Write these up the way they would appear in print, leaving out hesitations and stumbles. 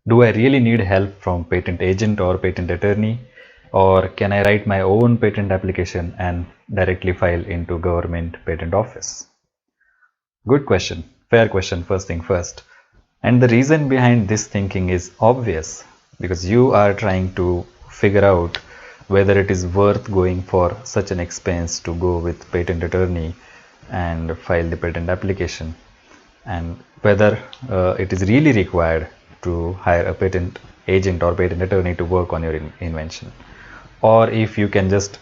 Do I really need help from patent agent or patent attorney, or can I write my own patent application and directly file into government patent office? Good question, fair question, first thing first. And the reason behind this thinking is obvious, because you are trying to figure out whether it is worth going for such an expense to go with patent attorney and file the patent application, and whether it is really required to hire a patent agent or patent attorney to work on your invention, or if you can just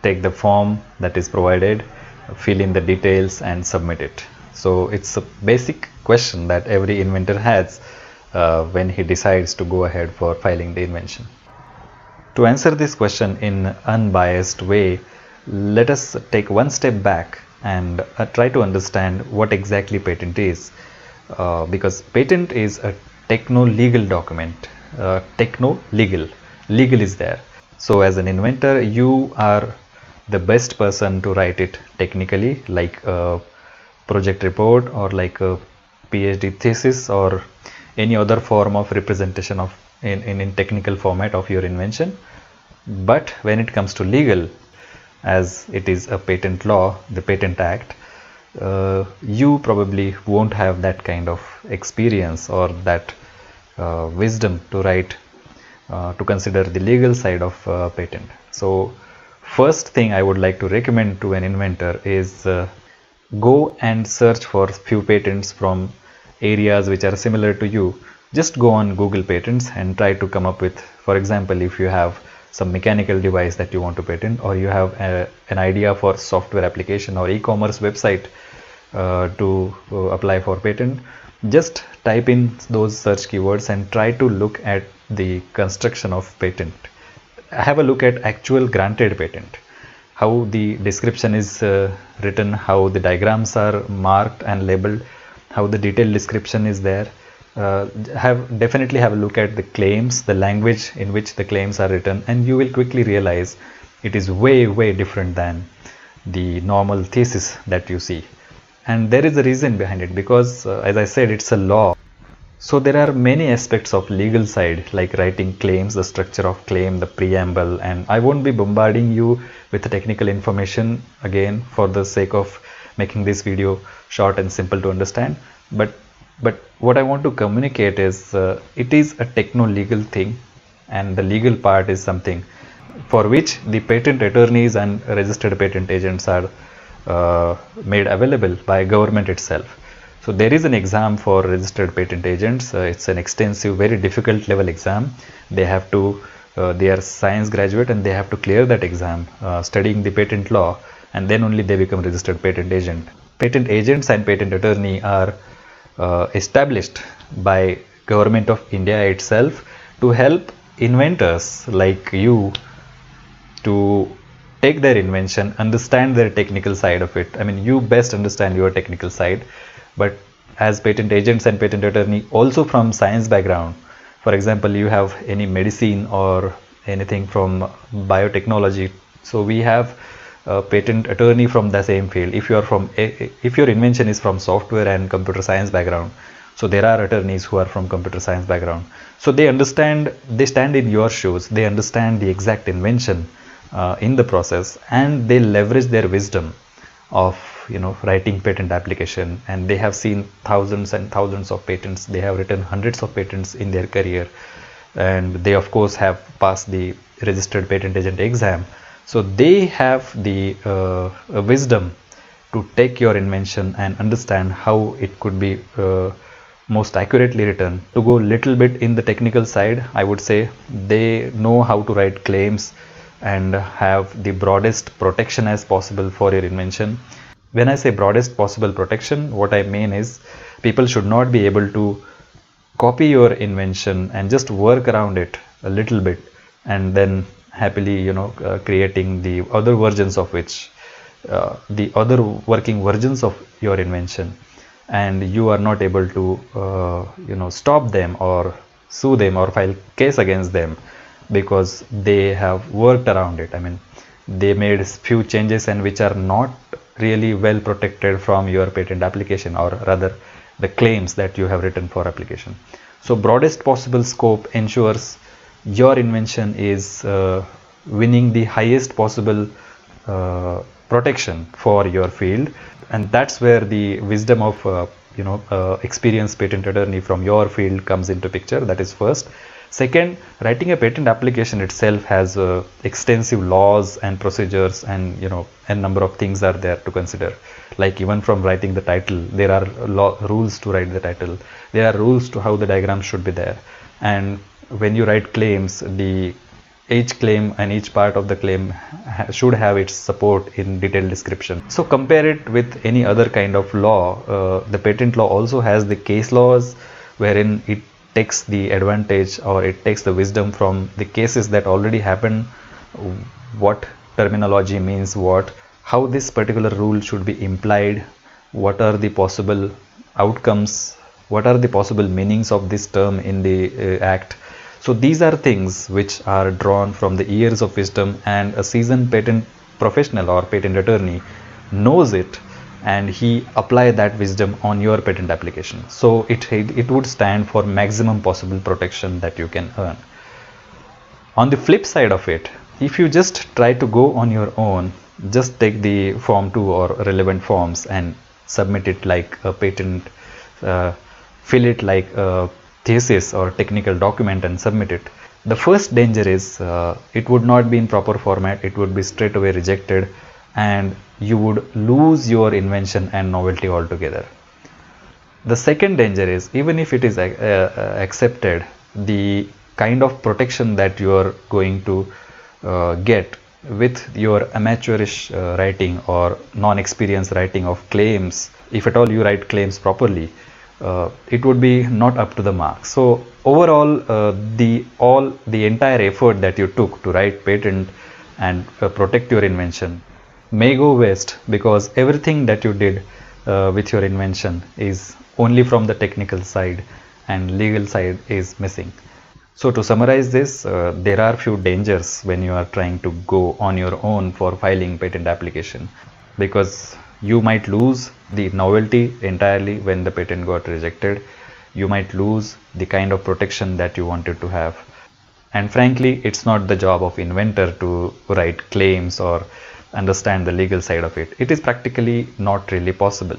take the form that is provided, fill in the details and submit it. So it's a basic question that every inventor has when he decides to go ahead for filing the invention. To answer this question in unbiased way, let us take one step back and try to understand what exactly patent is, because patent is a techno-legal document. Legal is there. So as an inventor, you are the best person to write it technically, like a project report or like a PhD thesis or any other form of representation of in technical format of your invention. But when it comes to legal, as it is a patent law, the Patent Act, you probably won't have that kind of experience or that wisdom to write, to consider the legal side of patent. So first thing I would like to recommend to an inventor is go and search for few patents from areas which are similar to you. Just go on Google Patents and try to come up with, for example, if you have some mechanical device that you want to patent, or you have an idea for software application or e-commerce website to apply for patent, just type in those search keywords and try to look at the construction of patent. Have a look at actual granted patent, how the description is written, how the diagrams are marked and labeled, how the detailed description is there. Definitely have a look at the claims, the language in which the claims are written, and you will quickly realize it is way different than the normal thesis that you see. And there is a reason behind it, because as I said, it's a law. So there are many aspects of legal side, like writing claims, the structure of claim, the preamble, and I won't be bombarding you with the technical information again for the sake of making this video short and simple to understand. But what I want to communicate is it is a techno-legal thing, and the legal part is something for which the patent attorneys and registered patent agents are made available by government itself. So there is an exam for registered patent agents. It's an extensive, very difficult level exam. They have to, they are science graduate and they have to clear that exam, studying the patent law, and then only they become registered patent agent. Patent agents and patent attorney are established by Government of India itself to help inventors like you to take their invention, understand their technical side of it. I mean, you best understand your technical side, but as patent agents and patent attorney also from science background, for example, you have any medicine or anything from biotechnology, so we have a patent attorney from the same field. If your invention is from software and computer science background, so there are attorneys who are from computer science background, so they understand, they stand in your shoes, they understand the exact invention in the process, and they leverage their wisdom of writing patent application, and they have seen thousands and thousands of patents. They have written hundreds of patents in their career, and they of course have passed the registered patent agent exam. So they have the wisdom to take your invention and understand how it could be most accurately written. To go little bit in the technical side, I would say they know how to write claims and have the broadest protection as possible for your invention. When I say broadest possible protection, what I mean is people should not be able to copy your invention and just work around it a little bit and then happily creating the other versions of which the other working versions of your invention, and you are not able to stop them or sue them or file case against them because they have worked around it. I mean, they made few changes and which are not really well protected from your patent application, or rather the claims that you have written for application. So broadest possible scope ensures your invention is winning the highest possible protection for your field, and that's where the wisdom of experienced patent attorney from your field comes into picture. That is first. Second, writing a patent application itself has extensive laws and procedures, and a number of things are there to consider. Like even from writing the title, there are rules to write the title. There are rules to how the diagram should be there. And when you write claims, each claim and each part of the claim should have its support in detailed description. So compare it with any other kind of law. The patent law also has the case laws, wherein it takes the advantage, or it takes the wisdom from the cases that already happened, what terminology means what, how this particular rule should be implied, what are the possible outcomes, what are the possible meanings of this term in the act. So these are things which are drawn from the years of wisdom, and a seasoned patent professional or patent attorney knows it, and he apply that wisdom on your patent application. So it would stand for maximum possible protection that you can earn. On the flip side of it, if you just try to go on your own, just take the form 2 or relevant forms and submit it like a patent, fill it like a thesis or technical document and submit it. The first danger is it would not be in proper format, it would be straight away rejected, and you would lose your invention and novelty altogether. The second danger is, even if it is accepted, the kind of protection that you are going to get with your amateurish writing or non-experienced writing of claims, if at all you write claims properly, it would be not up to the mark. So overall, the entire effort that you took to write patent and protect your invention may go waste, because everything that you did with your invention is only from the technical side, and legal side is missing. So to summarize this, there are few dangers when you are trying to go on your own for filing patent application, because you might lose the novelty entirely when the patent got rejected. You might lose the kind of protection that you wanted to have. And frankly, it's not the job of inventor to write claims or understand the legal side of it. It is practically not really possible.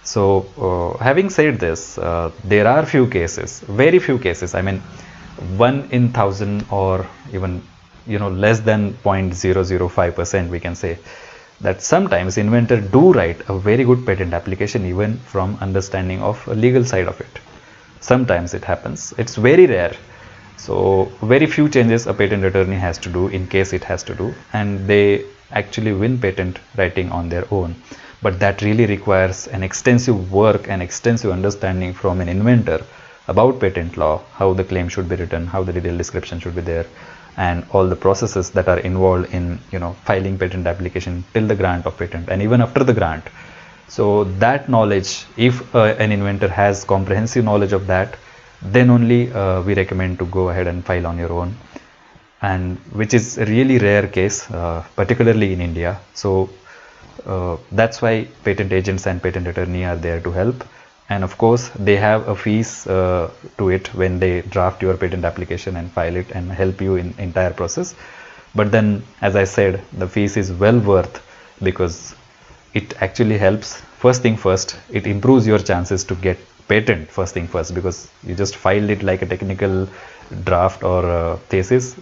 So having said this, there are few cases, very few cases, I mean 1 in 1,000 or even less than 0.005% we can say, that sometimes inventor do write a very good patent application even from understanding of a legal side of it. Sometimes it happens, it's very rare. So very few changes a patent attorney has to do, in case it has to do, and they actually win patent writing on their own. But that really requires an extensive work and extensive understanding from an inventor about patent law, how the claim should be written, how the detailed description should be there, and all the processes that are involved in filing patent application till the grant of patent and even after the grant. So that knowledge, if an inventor has comprehensive knowledge of that, then only we recommend to go ahead and file on your own, and which is a really rare case, particularly in India. So that's why patent agents and patent attorney are there to help. And of course they have a fees to it when they draft your patent application and file it and help you in entire process. But then, as I said, the fees is well worth, because it actually helps. First thing first, it improves your chances to get patent, first thing first, because you just filed it like a technical draft or a thesis.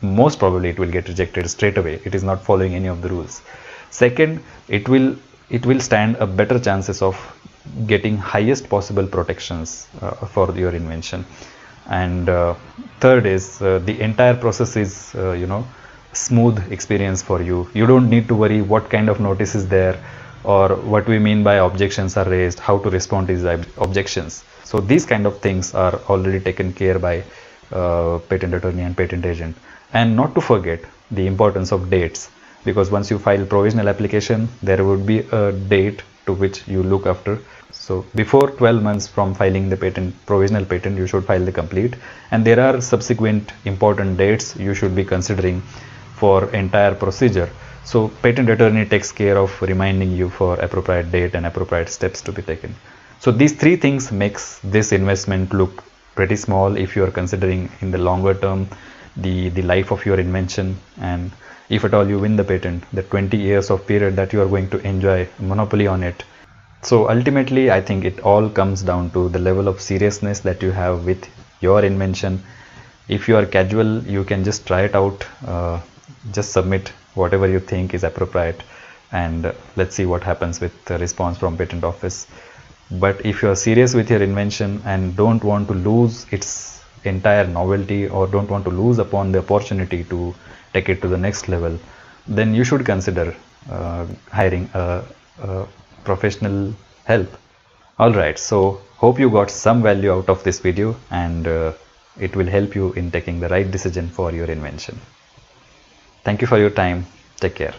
Most probably it will get rejected straight away. It is not following any of the rules. Second, it will stand a better chances of getting highest possible protections for your invention. And third is the entire process is smooth experience for you. You don't need to worry what kind of notice is there, or what we mean by objections are raised, how to respond to these objections. So these kind of things are already taken care by patent attorney and patent agent. And not to forget the importance of dates, because once you file provisional application, there would be a date to which you look after. So before 12 months from filing the patent, provisional patent, you should file the complete, and there are subsequent important dates you should be considering for entire procedure. So patent attorney takes care of reminding you for appropriate date and appropriate steps to be taken. So these three things makes this investment look pretty small if you are considering in the longer term the life of your invention, and if at all you win the patent, the 20 years of period that you are going to enjoy monopoly on it. So ultimately I think it all comes down to the level of seriousness that you have with your invention. If you are casual, you can just try it out, just submit whatever you think is appropriate, and let's see what happens with the response from patent office. But if you are serious with your invention and don't want to lose its entire novelty, or don't want to lose upon the opportunity to take it to the next level, then you should consider hiring a professional help. Alright, so hope you got some value out of this video, and it will help you in taking the right decision for your invention. Thank you for your time. Take care.